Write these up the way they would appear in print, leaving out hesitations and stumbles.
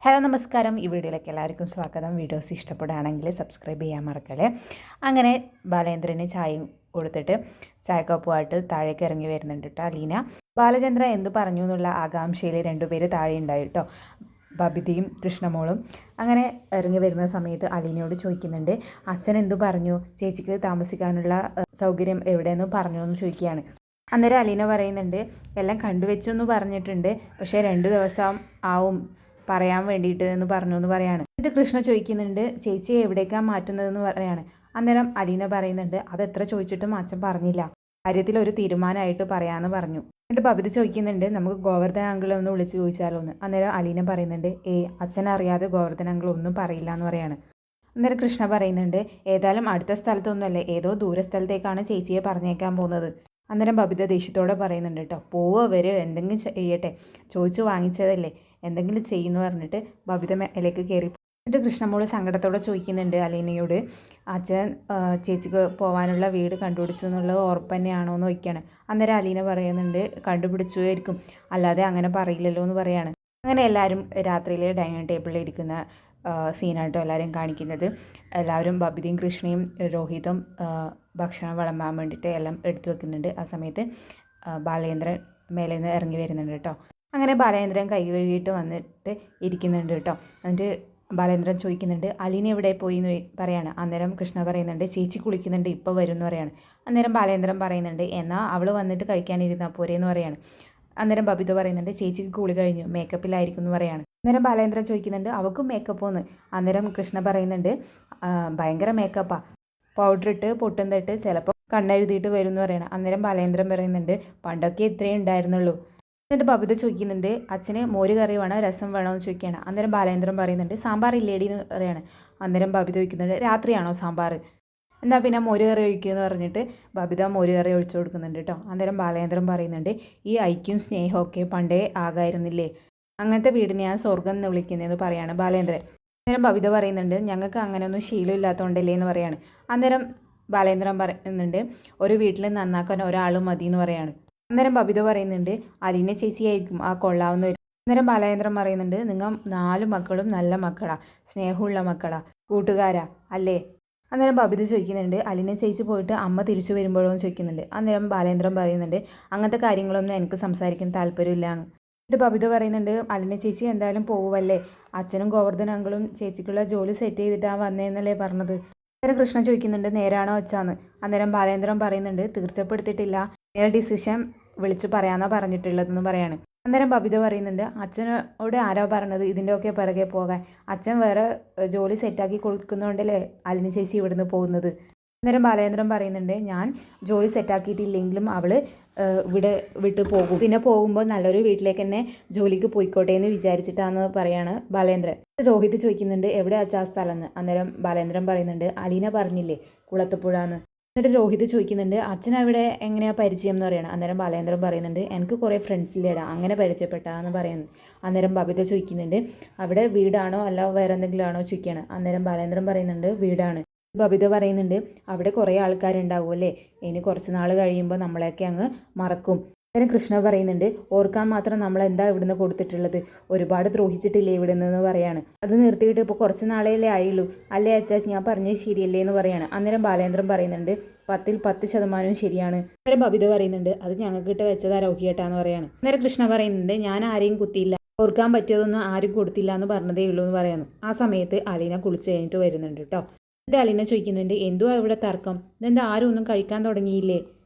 Hello നമസ്കാരം. ഈ വീഡിയോയിലേക്ക് എല്ലാവർക്കും സ്വാഗതം. വീഡിയോസ് ഇഷ്ടപ്പെടുകയാണെങ്കിൽ സബ്സ്ക്രൈബ് ചെയ്യാൻ മറക്കല്ലേ. അങ്ങനെ ബാലേന്ദ്രന് ചായയും കൊടുത്തിട്ട് ചായക്കപ്പുമായിട്ട് താഴേക്ക് ഇറങ്ങി വരുന്നുണ്ട് കേട്ടോ അലീന. ബാലചന്ദ്ര എന്ത് പറഞ്ഞു എന്നുള്ള ആകാംക്ഷയിൽ രണ്ടുപേര് താഴെ ഉണ്ടായി കേട്ടോ, ബബിതയും കൃഷ്ണമോളും. അങ്ങനെ ഇറങ്ങി വരുന്ന സമയത്ത് അലീനയോട് ചോദിക്കുന്നുണ്ട്, അച്ഛൻ എന്തു പറഞ്ഞു, ചേച്ചിക്ക് താമസിക്കാനുള്ള സൗകര്യം എവിടെയെന്ന് പറഞ്ഞു എന്ന് ചോദിക്കുകയാണ്. അന്നേരം അലീന പറയുന്നുണ്ട്, എല്ലാം കണ്ടുവെച്ചെന്ന് പറഞ്ഞിട്ടുണ്ട്, പക്ഷേ 2 ദിവസം ആവും പറയാൻ വേണ്ടിയിട്ട് എന്ന് പറഞ്ഞു എന്ന് പറയാണ്. എന്നിട്ട് കൃഷ്ണ ചോദിക്കുന്നുണ്ട്, ചേച്ചിയെ എവിടേക്കാണ് മാറ്റുന്നതെന്ന് പറയാണ്. അന്നേരം അലീന പറയുന്നുണ്ട്, അതെത്ര ചോദിച്ചിട്ടും അച്ഛൻ പറഞ്ഞില്ല, കാര്യത്തിൽ ഒരു തീരുമാനമായിട്ട് പറയാമെന്ന് പറഞ്ഞു. എന്നിട്ട് ബബിത ചോദിക്കുന്നുണ്ട്, നമുക്ക് ഗോവർദ്ധന അങ്കിളെ ഒന്ന് വിളിച്ച് ചോദിച്ചാലോ എന്ന്. അന്നേരം അലീന പറയുന്നുണ്ട്, അച്ഛൻ അറിയാതെ ഗോവർദ്ധന അങ്കിൾ ഒന്നും പറയില്ല എന്ന് പറയാണ്. അന്നേരം കൃഷ്ണ പറയുന്നുണ്ട്, ഏതായാലും അടുത്ത സ്ഥലത്തൊന്നുമല്ലേ, ഏതോ ദൂരസ്ഥലത്തേക്കാണ് ചേച്ചിയെ പറഞ്ഞേക്കാൻ പോകുന്നത്. അന്നേരം ബബിത ദേഷ്യത്തോടെ പറയുന്നുണ്ട് കേട്ടോ, പോവോ വരെ എന്തെങ്കിലും ചെയ്യട്ടെ, ചോദിച്ചു വാങ്ങിച്ചതല്ലേ, എന്തെങ്കിലും ചെയ്യുന്നു പറഞ്ഞിട്ട് ബബിത മേലേക്ക് കയറി. എന്നിട്ട് കൃഷ്ണമോള് സങ്കടത്തോടെ ചോദിക്കുന്നുണ്ട് അലീനയോട്, അച്ഛൻ ചേച്ചിക്ക് പോകാനുള്ള വീട് കണ്ടുപിടിച്ചു എന്നുള്ളത് ഉറപ്പ് തന്നെയാണോ എന്ന് ചോദിക്കുകയാണ്. അന്നേരം അലീന പറയുന്നുണ്ട്, കണ്ടുപിടിച്ചുമായിരിക്കും, അല്ലാതെ അങ്ങനെ പറയില്ലല്ലോ എന്ന് പറയാണ്. അങ്ങനെ എല്ലാവരും രാത്രിയിൽ ഡൈനിങ് ടേബിളിൽ ഇരിക്കുന്ന സീനായിട്ടോ എല്ലാവരും കാണിക്കുന്നത്. എല്ലാവരും ബബിതയും കൃഷ്ണയും രോഹിതും ഭക്ഷണം വിളമ്പാൻ വേണ്ടിയിട്ട് എല്ലാം എടുത്തു വെക്കുന്നുണ്ട്. ആ സമയത്ത് ബാലേന്ദ്രൻ മേലെ നിന്ന് ഇറങ്ങി വരുന്നുണ്ട് കേട്ടോ. അങ്ങനെ ബാലേന്ദ്രൻ കൈ കഴുകിയിട്ട് വന്നിട്ട് ഇരിക്കുന്നുണ്ട് കേട്ടോ. എന്നിട്ട് ബാലേന്ദ്രൻ ചോദിക്കുന്നുണ്ട്, അലീന എവിടെ പോയി എന്ന് പറയാണ്. അന്നേരം കൃഷ്ണ പറയുന്നുണ്ട്, ചേച്ചി കുളിക്കുന്നുണ്ട്, ഇപ്പോൾ വരും എന്ന് പറയാണ്. അന്നേരം ബാലേന്ദ്രൻ പറയുന്നുണ്ട്, എന്നാൽ അവൾ വന്നിട്ട് കഴിക്കാനിരുന്നാൽ പോരെ എന്ന് പറയാണ്. അന്നേരം ബബിത പറയുന്നുണ്ട്, ചേച്ചിക്ക് കുളി കഴിഞ്ഞു, മേക്കപ്പിലായിരിക്കും എന്ന് പറയാണ്. അന്നേരം ബാലേന്ദ്രൻ ചോദിക്കുന്നുണ്ട്, അവൾക്കും മേക്കപ്പോന്ന്. അന്നേരം കൃഷ്ണ പറയുന്നുണ്ട്, ഭയങ്കര മേക്കപ്പാ, പൗഡർ ഇട്ട് പൊട്ടും തട്ട് ചിലപ്പോൾ കണ്ണെഴുതിയിട്ട് വരും എന്ന് പറയണം. അന്നേരം ബാലേന്ദ്രൻ പറയുന്നുണ്ട്, പണ്ടൊക്കെ ഇത്രയും ഉണ്ടായിരുന്നുള്ളൂ. എന്നിട്ട് ബബിത ചോദിക്കുന്നുണ്ട്, അച്ഛന് മോര് കറി വേണോ രസം വേണോ എന്ന് ചോദിക്കുകയാണ്. അന്നേരം ബാലേന്ദ്രൻ പറയുന്നുണ്ട്, സാമ്പാർ ഇല്ലേടി എന്ന് പറയാണ്. അന്നേരം ബബിത ചോദിക്കുന്നുണ്ട്, രാത്രിയാണോ സാമ്പാർ, എന്നാൽ പിന്നെ മോര് കറി ഒഴിക്കുമെന്ന് പറഞ്ഞിട്ട് ബബിത മോര് കറി ഒഴിച്ചു കൊടുക്കുന്നുണ്ട് കേട്ടോ. അന്നേരം ബാലേന്ദ്രൻ പറയുന്നുണ്ട്, ഈ ഐക്യം സ്നേഹമൊക്കെ പണ്ടേ ആകായിരുന്നില്ലേ, അങ്ങനത്തെ വീടിനെ ഞാൻ സ്വർഗം എന്ന് വിളിക്കുന്നതെന്ന് പറയാണ് ബാലേന്ദ്രൻ. അന്നേരം ബബിത പറയുന്നുണ്ട്, ഞങ്ങൾക്ക് അങ്ങനെയൊന്നും ശീലമില്ലാത്തതുകൊണ്ടല്ലേ എന്ന് പറയാണ്. അന്നേരം ബാലേന്ദ്രൻ പറയുന്നുണ്ട്, ഒരു വീട്ടിൽ നന്നാക്കാൻ ഒരാൾ മതി എന്ന് പറയാണ്. അന്നേരം ബബിത പറയുന്നുണ്ട്, അലീന ചേച്ചിയായിരിക്കും ആ കൊള്ളാവുന്ന. അന്നേരം ബാലേന്ദ്രൻ പറയുന്നുണ്ട്, നിങ്ങൾ 4 മക്കളും നല്ല മക്കളാ, സ്നേഹമുള്ള മക്കളാ, കൂട്ടുകാരാ അല്ലേ. അന്നേരം ബബിത ചോദിക്കുന്നുണ്ട്, അലീന ചേച്ചി പോയിട്ട് അമ്മ തിരിച്ചു വരുമ്പോഴോ എന്ന് ചോദിക്കുന്നുണ്ട്. അന്നേരം ബാലേന്ദ്രൻ പറയുന്നുണ്ട്, അങ്ങനത്തെ കാര്യങ്ങളൊന്നും എനിക്ക് സംസാരിക്കാൻ താല്പര്യമില്ല എന്ന്. എന്നിട്ട് ബബിത പറയുന്നുണ്ട്, അലീന ചേച്ചി എന്തായാലും പോവല്ലേ, അച്ഛനും ഗോവർദ്ധന അങ്കിളും ചേച്ചിക്കുള്ള ജോലി സെറ്റ് ചെയ്തിട്ടാണ് വന്നതെന്നല്ലേ പറഞ്ഞത്. അന്നേരം കൃഷ്ണ ചോദിക്കുന്നുണ്ട്, നേരാണോ വെച്ചാന്ന്. അന്നേരം ബാലേന്ദ്രൻ പറയുന്നുണ്ട്, തീർച്ചപ്പെടുത്തിയിട്ടില്ല, ഡിസിഷൻ വിളിച്ച് പറയാമെന്നാണ് പറഞ്ഞിട്ടുള്ളതെന്ന് പറയാണ്. അന്നേരം ബബിത പറയുന്നുണ്ട്, അച്ഛനോട് ആരോ പറഞ്ഞത് ഇതിൻ്റെയൊക്കെ പിറകെ പോകാൻ, അച്ഛൻ വേറെ ജോലി സെറ്റാക്കി കൊടുക്കുന്നതുകൊണ്ടല്ലേ അലിനി ചേച്ചി ഇവിടുന്ന് പോകുന്നത്. അന്നേരം ബാലേന്ദ്രൻ പറയുന്നുണ്ട്, ഞാൻ ജോലി സെറ്റാക്കിയിട്ടില്ലെങ്കിലും അവൾ ഇവിടെ വിട്ട് പോകും, പിന്നെ പോകുമ്പോൾ നല്ലൊരു വീട്ടിലേക്ക് തന്നെ ജോലിക്ക് പോയിക്കോട്ടെ എന്ന് വിചാരിച്ചിട്ടാന്ന് പറയാണ് ബാലേന്ദ്രൻ. രോഹിത് ചോദിക്കുന്നുണ്ട്, എവിടെ അച്ഛാ സ്ഥലം എന്ന്. അന്നേരം ബാലേന്ദ്രൻ പറയുന്നുണ്ട്, അലീന പറഞ്ഞില്ലേ കുളത്തുപുഴ എന്ന്. എന്നിട്ട് രോഹിത് ചോദിക്കുന്നുണ്ട്, അച്ഛൻ അവിടെ എങ്ങനെയാണ് പരിചയം എന്ന് പറയണം. അന്നേരം ബാലേന്ദ്രൻ പറയുന്നുണ്ട്, എനിക്ക് കുറേ ഫ്രണ്ട്സില്ലേടാ, അങ്ങനെ പരിചയപ്പെട്ടാന്ന് പറയുന്നു. അന്നേരം ബബിത ചോദിക്കുന്നുണ്ട്, അവിടെ വീടാണോ അല്ല വേറെ എന്തെങ്കിലും ആണോ ചോദിക്കുകയാണ്. അന്നേരം ബാലേന്ദ്രൻ പറയുന്നുണ്ട്, വീടാണ്. ബബിത പറയുന്നുണ്ട്, അവിടെ കുറേ ആൾക്കാരുണ്ടാവും അല്ലേ, ഇനി കുറച്ച് നാൾ കഴിയുമ്പോൾ നമ്മളെയൊക്കെ അങ്ങ് മറക്കും. അന്നേരം കൃഷ്ണ പറയുന്നുണ്ട്, ഓർക്കാൻ മാത്രം നമ്മൾ എന്താ ഇവിടുന്ന് കൊടുത്തിട്ടുള്ളത്, ഒരുപാട് ദ്രോഹിച്ചിട്ടില്ലേ ഇവിടുന്ന് എന്ന് പറയാണ്. അത് നിർത്തിയിട്ട് ഇപ്പോൾ കുറച്ച് നാളേലേ ആയുള്ളൂ അല്ലേ അച്ഛാ, ഞാൻ പറഞ്ഞത് ശരിയല്ലേ എന്ന് പറയാണ്. അന്നേരം ബാലേന്ദ്രൻ പറയുന്നുണ്ട്, 10ൽ 10% ശരിയാണ്. അന്നേരം ബബിത പറയുന്നുണ്ട്, അത് ഞങ്ങൾക്കിട്ട് വെച്ചതാ രോഹിയേട്ടാന്ന് പറയാണ്. അന്നേരം കൃഷ്ണ പറയുന്നുണ്ട്, ഞാൻ ആരെയും കുത്തിയില്ല, ഓർക്കാൻ പറ്റിയതൊന്നും ആരും കൊടുത്തില്ല എന്ന് പറഞ്ഞതേ ഉള്ളൂ എന്ന് പറയുന്നു. ആ സമയത്ത് അലീന കുളിച്ച് കഴിഞ്ഞിട്ട് വരുന്നുണ്ട് കേട്ടോ. എന്നിട്ട് അലീന ചോദിക്കുന്നുണ്ട്, എന്തുവാ ഇവിടെ തർക്കം, ഇതെന്താ ആരും ഒന്നും കഴിക്കാൻ തുടങ്ങിയില്ലേ,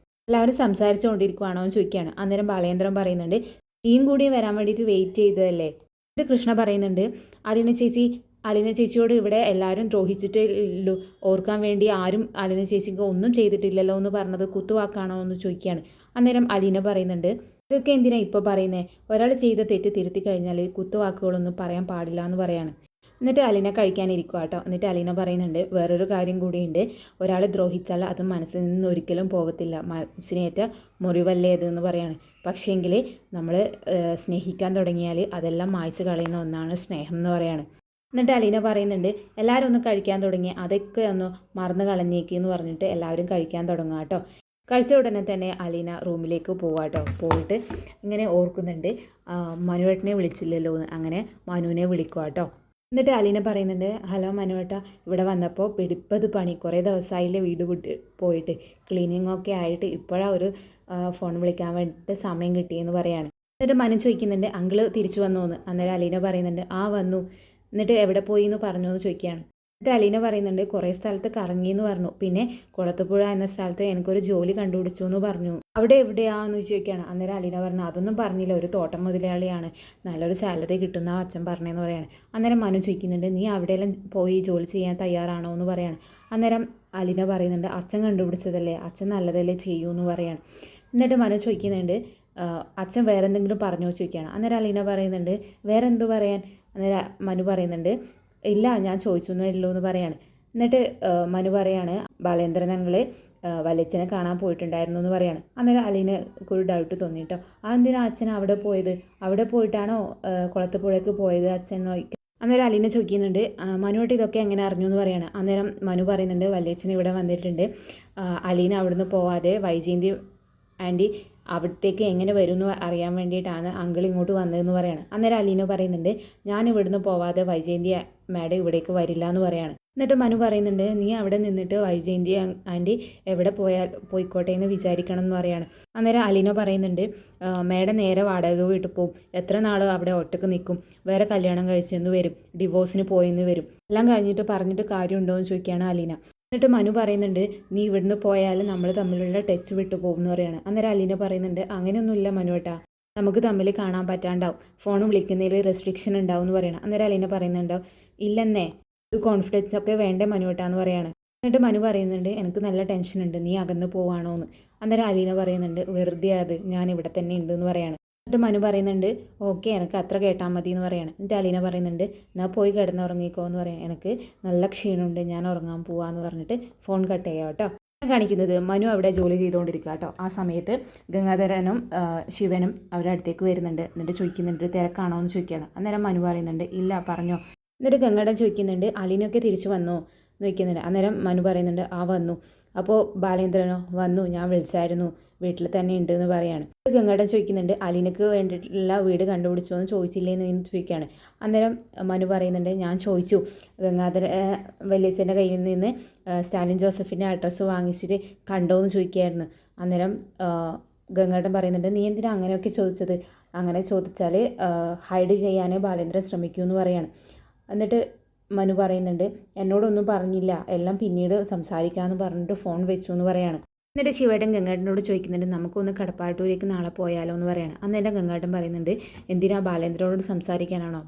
എല്ലാവരും സംസാരിച്ചുകൊണ്ടിരിക്കുവാണോ എന്ന് ചോദിക്കുകയാണ്. അന്നേരം ബാലേന്ദ്രൻ പറയുന്നുണ്ട്, ഈയും കൂടി വരാൻ വേണ്ടിയിട്ട് വെയിറ്റ് ചെയ്തതല്ലേ. എന്നിട്ട് കൃഷ്ണ പറയുന്നുണ്ട്, അലീന ചേച്ചിയോട് ഇവിടെ എല്ലാവരും ദ്രോഹിച്ചിട്ടേ ഉള്ളൂ, ഓർക്കാൻ വേണ്ടി ആരും അലീന ചേച്ചിക്ക് ഒന്നും ചെയ്തിട്ടില്ലല്ലോ എന്ന് പറഞ്ഞത് കുത്തുവാക്കാണോ എന്ന് ചോദിക്കുകയാണ്. അന്നേരം അലീന പറയുന്നുണ്ട്, ഇതൊക്കെ എന്തിനാ ഇപ്പോൾ പറയുന്നത്, ഒരാൾ ചെയ്ത തെറ്റ് തിരുത്തി കഴിഞ്ഞാൽ കുത്തുവാക്കുകളൊന്നും പറയാൻ പാടില്ല എന്ന് പറയാണ്. എന്നിട്ട് അലീന കഴിക്കാനിരിക്കുക കേട്ടോ. എന്നിട്ട് അലീന പറയുന്നുണ്ട്, വേറൊരു കാര്യം കൂടിയുണ്ട്, ഒരാൾ ദ്രോഹിച്ചാൽ അത് മനസ്സിൽ നിന്ന് ഒരിക്കലും പോകത്തില്ല, മനസ്സിനേറ്റ മുറിവല്ലേ എന്ന് പറയാണ്. പക്ഷേങ്കിൽ നമ്മൾ സ്നേഹിക്കാൻ തുടങ്ങിയാൽ അതെല്ലാം മായ്ച്ച് കളയുന്ന ഒന്നാണ് സ്നേഹം എന്ന് പറയാണ്. എന്നിട്ട് അലീന പറയുന്നുണ്ട്, എല്ലാവരും ഒന്ന് കഴിക്കാൻ തുടങ്ങി, അതൊക്കെ ഒന്ന് മറന്നു കളഞ്ഞേക്ക് എന്ന് പറഞ്ഞിട്ട് എല്ലാവരും കഴിക്കാൻ തുടങ്ങുക കേട്ടോ. കഴിച്ച ഉടനെ തന്നെ അലീന റൂമിലേക്ക് പോവാട്ടോ. പോയിട്ട് ഇങ്ങനെ ഓർക്കുന്നുണ്ട്, മനുവേട്ടനെ വിളിച്ചില്ലല്ലോ എന്ന്. അങ്ങനെ മനുവിനെ വിളിക്കുക കേട്ടോ. എന്നിട്ട് അലീന പറയുന്നുണ്ട്, ഹലോ മനുവേട്ട, ഇവിടെ വന്നപ്പോൾ പിടിപ്പത് പണി, കുറേ ദിവസമായില്ലേ വീട് വിട്ട് പോയിട്ട്, ക്ലീനിങ് ഒക്കെ ആയിട്ട് ഇപ്പോഴാണ് ഒരു ഫോൺ വിളിക്കാൻ വേണ്ടിയിട്ട് സമയം കിട്ടിയെന്ന് പറയാണ്. എന്നിട്ട് മനു ചോദിക്കുന്നുണ്ട്, അങ്കിള് തിരിച്ചു വന്നോ എന്ന്. അന്നേരം അലീന പറയുന്നുണ്ട്, ആ വന്നു. എന്നിട്ട് എവിടെ പോയി എന്ന് പറഞ്ഞു എന്ന് ചോദിക്കുകയാണ്. എന്നിട്ട് അലീന പറയുന്നുണ്ട്, കുറേ സ്ഥലത്ത് കറങ്ങി എന്ന് പറഞ്ഞു, പിന്നെ കുളത്തുപുഴ എന്ന സ്ഥലത്ത് എനിക്കൊരു ജോലി കണ്ടുപിടിച്ചു എന്ന് പറഞ്ഞു. അവിടെ എവിടെയാന്ന് ചോദിക്കുകയാണ്. അന്നേരം അലീന പറഞ്ഞു, അതൊന്നും പറഞ്ഞില്ല, ഒരു തോട്ടം മുതലാളിയാണ്, നല്ലൊരു സാലറി കിട്ടുന്ന അച്ഛൻ പറഞ്ഞതെന്ന് പറയാണ്. അന്നേരം മനു ചോദിക്കുന്നുണ്ട്, നീ അവിടെയെല്ലാം പോയി ജോലി ചെയ്യാൻ തയ്യാറാണോ എന്ന് പറയാണ്. അന്നേരം അലീന പറയുന്നുണ്ട്, അച്ഛൻ കണ്ടുപിടിച്ചതല്ലേ, അച്ഛൻ നല്ലതല്ലേ ചെയ്യൂ എന്ന് പറയാണ്. എന്നിട്ട് മനു ചോദിക്കുന്നുണ്ട്, അച്ഛൻ വേറെ എന്തെങ്കിലും പറഞ്ഞോ ചോദിക്കുകയാണ്. അന്നേരം അലീന പറയുന്നുണ്ട്, വേറെ എന്തു പറയാൻ. അന്നേരം മനു പറയുന്നുണ്ട്, ഇല്ല ഞാൻ ചോദിച്ചൊന്നും ഇല്ലല്ലോ എന്ന് പറയാണ്. എന്നിട്ട് മനു പറയാണ്, ബാലേന്ദ്രൻ അങ്കിള് വല്യച്ഛനെ കാണാൻ പോയിട്ടുണ്ടായിരുന്നു എന്ന് പറയാണ്. അന്നേരം അലീനക്ക് ഒരു ഡൗട്ട് തോന്നി കേട്ടോ, അതെന്തിനാ അച്ഛൻ അവിടെ പോയത്, അവിടെ പോയിട്ടാണോ കുളത്തുപുഴയ്ക്ക് പോയത് അച്ഛൻ നോക്കി. അന്നേരം അലീന ചോദിക്കുന്നുണ്ട്, മനുവായിട്ട് ഇതൊക്കെ എങ്ങനെ അറിഞ്ഞു എന്ന് പറയാണ്. അന്നേരം മനു പറയുന്നുണ്ട്, വല്യച്ഛൻ ഇവിടെ വന്നിട്ടുണ്ട്, അലീന അവിടുന്ന് പോവാതെ വൈജയന്തി ആൻറ്റി അവിടത്തേക്ക് എങ്ങനെ വരും എന്ന് അറിയാൻ വേണ്ടിയിട്ടാണ് അങ്കിൾ ഇങ്ങോട്ട് വന്നതെന്ന് പറയാണ്. അന്നേരം അലീന പറയുന്നുണ്ട്, ഞാൻ ഇവിടുന്ന് പോവാതെ വൈജയന്തി മാഡം ഇവിടേക്ക് വരില്ല എന്ന് പറയാണ്. എന്നിട്ട് മനു പറയുന്നുണ്ട്, നീ അവിടെ നിന്നിട്ട് വൈജയന്തി ആൻറ്റി എവിടെ പോയിക്കോട്ടെ എന്ന് വിചാരിക്കണം എന്ന് പറയാണ്. അന്നേരം അലീന പറയുന്നുണ്ട്, മാഡം നേരെ വാടക വീട്ടിൽ പോകും, എത്ര നാൾ അവിടെ ഒറ്റക്ക് നിൽക്കും, വേറെ കല്യാണം കഴിച്ചെന്ന് വരും, ഡിവോഴ്സിന് പോയെന്ന് വരും, എല്ലാം കഴിഞ്ഞിട്ട് പറഞ്ഞിട്ട് കാര്യമുണ്ടോ എന്ന് ചോദിക്കുകയാണ് അലീന. എന്നിട്ട് മനു പറയുന്നുണ്ട്, നീ ഇവിടുന്ന് പോയാൽ നമ്മൾ തമ്മിലുള്ള ടച്ച് വിട്ടു പോകും എന്ന് പറയാണ്. അന്നേരം അലീന പറയുന്നുണ്ട്, അങ്ങനെയൊന്നുമില്ല മനുവേട്ടാ, നമുക്ക് തമ്മിൽ കാണാൻ പറ്റാണ്ടാവും, ഫോൺ വിളിക്കുന്നതിൽ റെസ്ട്രിക്ഷൻ ഉണ്ടാവും എന്ന് പറയണം. അന്നേരം അലീന പറയുന്നുണ്ടോ, ഇല്ലെന്നേ, ഒരു കോൺഫിഡൻസ് ഒക്കെ വേണ്ടേ മനുവേട്ടാ എന്ന് പറയാണ്. എന്നിട്ട് മനു പറയുന്നുണ്ട്, എനിക്ക് നല്ല ടെൻഷനുണ്ട്, നീ അകന്ന് പോവാണോ എന്ന്. അന്നേരം അലീന പറയുന്നുണ്ട്, വെറുതെ അത്, ഞാൻ ഇവിടെ തന്നെ ഉണ്ട് എന്ന് പറയാണ്. എന്നിട്ട് മനു പറയുന്നുണ്ട്, ഓക്കെ എനിക്ക് അത്ര കേട്ടാൽ മതി എന്ന് പറയാണ്. എന്നിട്ട് അലീന പറയുന്നുണ്ട്, എന്നാൽ പോയി കിടന്നുറങ്ങിക്കോ എന്ന് പറയാം, എനിക്ക് നല്ല ക്ഷീണമുണ്ട്, ഞാൻ ഉറങ്ങാൻ പോവാന്ന് പറഞ്ഞിട്ട് ഫോൺ കട്ട് ചെയ്യാം കേട്ടോ. കാണിക്കുന്നത് മനു അവിടെ ജോലി ചെയ്തുകൊണ്ടിരിക്കുക കേട്ടോ. ആ സമയത്ത് ഗംഗാധരനും ശിവനും അവരുടെ അടുത്തേക്ക് വരുന്നുണ്ട്. എന്നിട്ട് ചോദിക്കുന്നുണ്ട്, തിരക്കാണോ എന്ന് ചോദിക്കുകയാണ്. അന്നേരം മനു പറയുന്നുണ്ട്, ഇല്ല പറഞ്ഞോ. എന്നിട്ട് ഗംഗാധരൻ ചോദിക്കുന്നുണ്ട്, അലീനൊക്കെ തിരിച്ചു വന്നോ എന്ന് ചോദിക്കുന്നുണ്ട്. അന്നേരം മനു പറയുന്നുണ്ട്, ആ വന്നു. അപ്പോൾ ബാലേന്ദ്രനോ, വന്നു, ഞാൻ വിളിച്ചായിരുന്നു, വീട്ടിൽ തന്നെ ഉണ്ട് എന്ന് പറയാണ്. ഗംഗാധരൻ ചോദിക്കുന്നുണ്ട്, അലീനക്ക് വേണ്ടിയിട്ടുള്ള വീട് കണ്ടുപിടിച്ചോ എന്ന് ചോദിച്ചില്ലേന്ന് ചോദിക്കുകയാണ്. അന്നേരം മനു പറയുന്നുണ്ട്, ഞാൻ ചോദിച്ചു, ഗംഗാധര വല്യച്ഛൻ്റെ കയ്യിൽ നിന്ന് സ്റ്റാലിൻ ജോസഫിൻ്റെ അഡ്രസ്സ് വാങ്ങിച്ചിട്ട് കണ്ടോ എന്ന് ചോദിക്കുകയായിരുന്നു. അന്നേരം ഗംഗാധരൻ പറയുന്നുണ്ട്, നീ എന്തിനാ അങ്ങനെയൊക്കെ ചോദിച്ചത്, അങ്ങനെ ചോദിച്ചാൽ ഹൈഡ് ചെയ്യാൻ ബാലേന്ദ്രൻ ശ്രമിക്കൂ എന്ന് പറയാണ്. എന്നിട്ട് മനു പറയുന്നുണ്ട്, എന്നോടൊന്നും പറഞ്ഞില്ല, എല്ലാം പിന്നീട് സംസാരിക്കാമെന്ന് പറഞ്ഞിട്ട് ഫോൺ വെച്ചു എന്ന് പറയാണ്. എന്നിട്ട് ശിവേട്ടൻ ഗംഗാട്ടനോട് ചോദിക്കുന്നുണ്ട്, നമുക്കൊന്ന് കടപ്പാട്ടൂരേക്ക് നാളെ പോയാലോ എന്ന് പറയണം. അന്നേരം ഗംഗാട്ടൻ പറയുന്നുണ്ട്, എന്തിനാ ബാലേന്ദ്രനോട് സംസാരിക്കാനാണോ,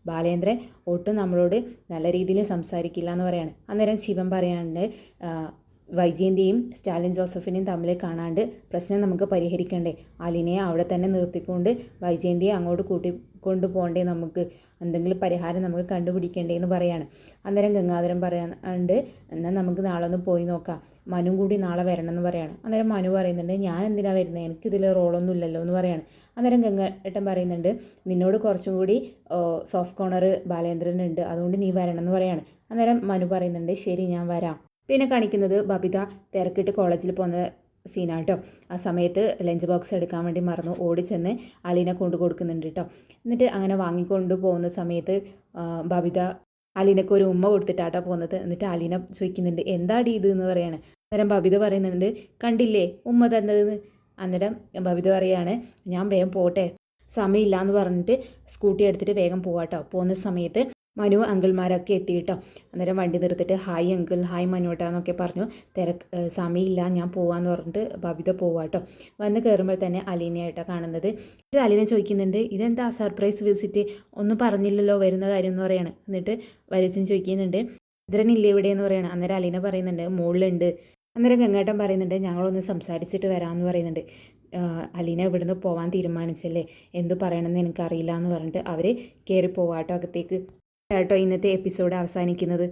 ബാലേന്ദ്രൻ ഒട്ടും നമ്മളോട് നല്ല രീതിയിൽ സംസാരിക്കില്ല എന്ന് പറയാണ്. അന്നേരം ശിവൻ പറയാണ്ട്, വൈജയന്തിയും സ്റ്റാലിൻ ജോസഫിനെയും തമ്മിൽ കാണാണ്ട് പ്രശ്നം നമുക്ക് പരിഹരിക്കണ്ടേ, അലീനയെ അവിടെ തന്നെ നിർത്തിക്കൊണ്ട് വൈജയന്തിയെ അങ്ങോട്ട് കൂട്ടിക്കൊണ്ട് പോകണ്ടേ, നമുക്ക് എന്തെങ്കിലും പരിഹാരം നമുക്ക് കണ്ടുപിടിക്കണ്ടേ എന്ന് പറയാണ്. അന്നേരം ഗംഗാധരൻ പറയാണ്ട്, എന്നാൽ നമുക്ക് നാളെ ഒന്ന് പോയി നോക്കാം, മനു കൂടി നാളെ വരണം എന്ന് പറയാണ്. അന്നേരം മനു പറയുന്നുണ്ട്, ഞാൻ എന്തിനാണ് വരുന്നത്, എനിക്കിതിൽ റോളൊന്നും ഇല്ലല്ലോ എന്ന് പറയാണ്. അന്നേരം ഗംഗേട്ടൻ പറയുന്നുണ്ട്, നിന്നോട് കുറച്ചും കൂടി സോഫ്റ്റ് കോർണർ ബാലേന്ദ്രനുണ്ട്, അതുകൊണ്ട് നീ വരണം എന്ന് പറയാണ്. അന്നേരം മനു പറയുന്നുണ്ട്, ശരി ഞാൻ വരാം. പിന്നെ കാണിക്കുന്നത് ബബിത തിരക്കിട്ട് കോളേജിൽ പോകുന്ന സീനാട്ടോ. ആ സമയത്ത് ലഞ്ച് ബോക്സ് എടുക്കാൻ വേണ്ടി മറന്നു, ഓടിച്ചെന്ന് അലീന കൊണ്ടു കൊടുക്കുന്നുണ്ട് കേട്ടോ. എന്നിട്ട് അങ്ങനെ വാങ്ങിക്കൊണ്ട് പോകുന്ന സമയത്ത് ബബിത അലീനക്ക് ഒരു ഉമ്മ കൊടുത്തിട്ടാട്ടോ പോകുന്നത്. എന്നിട്ട് അലീന ചോദിക്കുന്നുണ്ട്, എന്താടി ഇത് എന്ന് പറയാണ്. അന്നേരം ബബിത പറയുന്നുണ്ട്, കണ്ടില്ലേ ഉമ്മ തന്നതെന്ന്. അന്നേരം ബബിത പറയാണ്, ഞാൻ വേഗം പോട്ടെ, സമയമില്ല എന്ന് പറഞ്ഞിട്ട് സ്കൂട്ടി എടുത്തിട്ട് വേഗം പോവാട്ടോ. പോകുന്ന സമയത്ത് മനു അങ്കിൾമാരൊക്കെ എത്തിയിട്ടോ. അന്നേരം വണ്ടി നിർത്തിട്ട്, ഹായ് അങ്കിൾ, ഹായ് മനുവേട്ടാന്നൊക്കെ പറഞ്ഞു. സമയമില്ല ഞാൻ പോവാന്ന് പറഞ്ഞിട്ട് ബബിത പോവാട്ടോ. വന്ന് കയറുമ്പോൾ തന്നെ അലീനയായിട്ടാണ് കാണുന്നത്. എന്നിട്ട് അലീന ചോദിക്കുന്നുണ്ട്, ഇതെന്താ സർപ്രൈസ് വിസിറ്റ്, ഒന്നും പറഞ്ഞില്ലല്ലോ വരുന്ന കാര്യം എന്ന് പറയാണ്. എന്നിട്ട് വലിയച്ഛൻ ചോദിക്കുന്നുണ്ട്, ഇന്ദ്രനില്ലേ ഇവിടെ എന്ന് പറയാണ്. അന്നേരം അലീന പറയുന്നുണ്ട്, മുകളിലുണ്ട്. അന്നേരം ഗംഗേട്ടൻ പറയുന്നുണ്ട്, ഞങ്ങളൊന്ന് സംസാരിച്ചിട്ട് വരാമെന്ന് പറയുന്നുണ്ട്. അലീന ഇവിടുന്ന് പോകാൻ തീരുമാനിച്ചല്ലേ, എന്തു പറയണമെന്ന് എനിക്കറിയില്ല എന്ന് പറഞ്ഞിട്ട് അവർ കയറി പോവാട്ടോ അകത്തേക്ക്. കേട്ടോ ഇന്നത്തെ എപ്പിസോഡ് അവസാനിക്കുന്നത്.